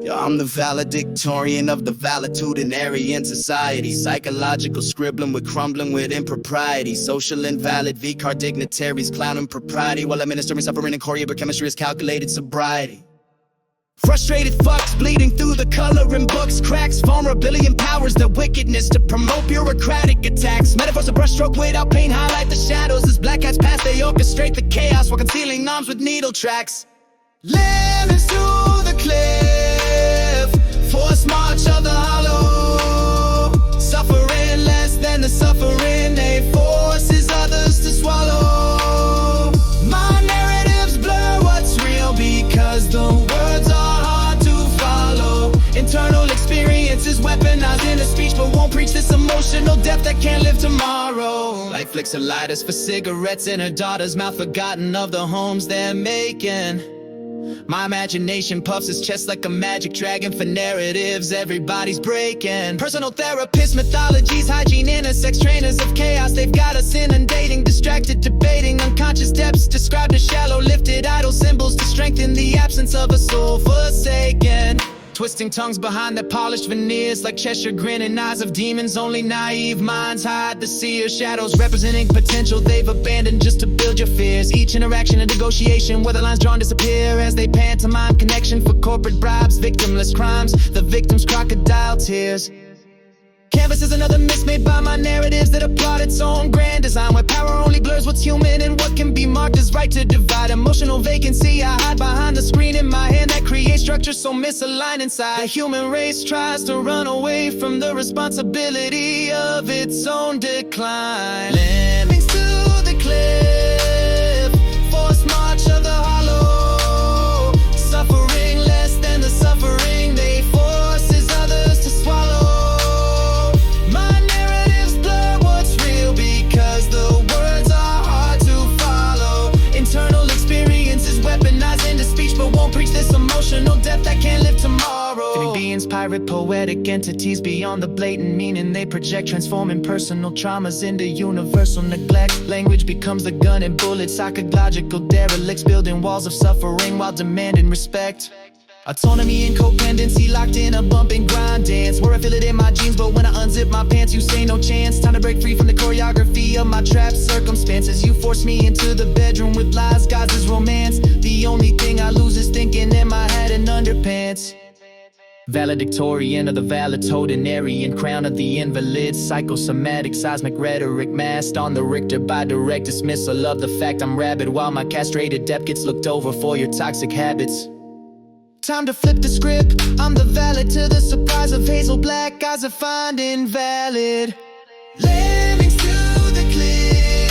Yo, I'm the valedictorian of the valetudinarian society. Psychological scribbling with crumbling with impropriety. Social invalid V-card dignitaries clowning propriety while administering suffering and chorea, but chemistry is calculated sobriety. Frustrated fucks bleeding through the coloring books. Cracks vulnerability empowers the wickedness to promote bureaucratic attacks. Metaphors a brushstroke without pain highlight the shadows. As black cats pass they orchestrate the chaos while concealing noms with needle tracks. Lemmings to the cliff, forced march of the hollow. Suffering less than the suffering they forces others to swallow. My narratives blur what's real because the words are hard to follow. Internal experiences weaponized in a speech, but won't preach this emotional depth that can't live tomorrow. Light flicks her lighters for cigarettes in her daughter's mouth, forgotten of the homes they're making. My imagination puffs his chest like a magic dragon for narratives everybody's breaking. Personal therapists, mythologies, hygiene, sex trainers of chaos. They've got us inundating, distracted, debating unconscious depths, described as shallow, lifted idle symbols to strengthen the absence of a soul forsaken. Twisting tongues behind their polished veneers like Cheshire grinning eyes of demons. Only naive minds hide the seer shadows representing potential they've abandoned just to build your fears. Each interaction a negotiation where the lines drawn disappear as they pantomime connection for corporate bribes, victimless crimes, the victim's crocodile tears. Canvas is another miss made by my narratives that applaud its own grand design, where power only blurs what's human and what can be marked as right to divide. Emotional vacancy I hide behind the screen in my hand that creates structures so misaligned inside. The human race tries to run away from the responsibility of its own decline. Lemmings to the cliff, forced march of the hollow. Suffering less than the suffering they forces others to swallow. Preach this emotional depth that can't live tomorrow. Living beings, pirate, poetic entities beyond the blatant meaning they project, transforming personal traumas into universal neglect. Language becomes the gun and bullets, psychological derelicts, building walls of suffering while demanding respect. Autonomy and codependency locked in a bump and grind dance, where I feel it in my jeans, but when I unzip my pants you say no chance. Time to break free from the choreography of my trapped circumstances. You force me into the bedroom with lies guised as romance. The only thing I lose is thinking in my head and underpants. Valedictorian of the valetudinarian, crown of the invalid, psychosomatic seismic rhetoric masked on the Richter by direct dismissal of the fact I'm rabid, while my castrated depth gets looked over for your toxic habits. Time to flip the script, I'm the valet to the surprise of hazel black eyes I find invalid.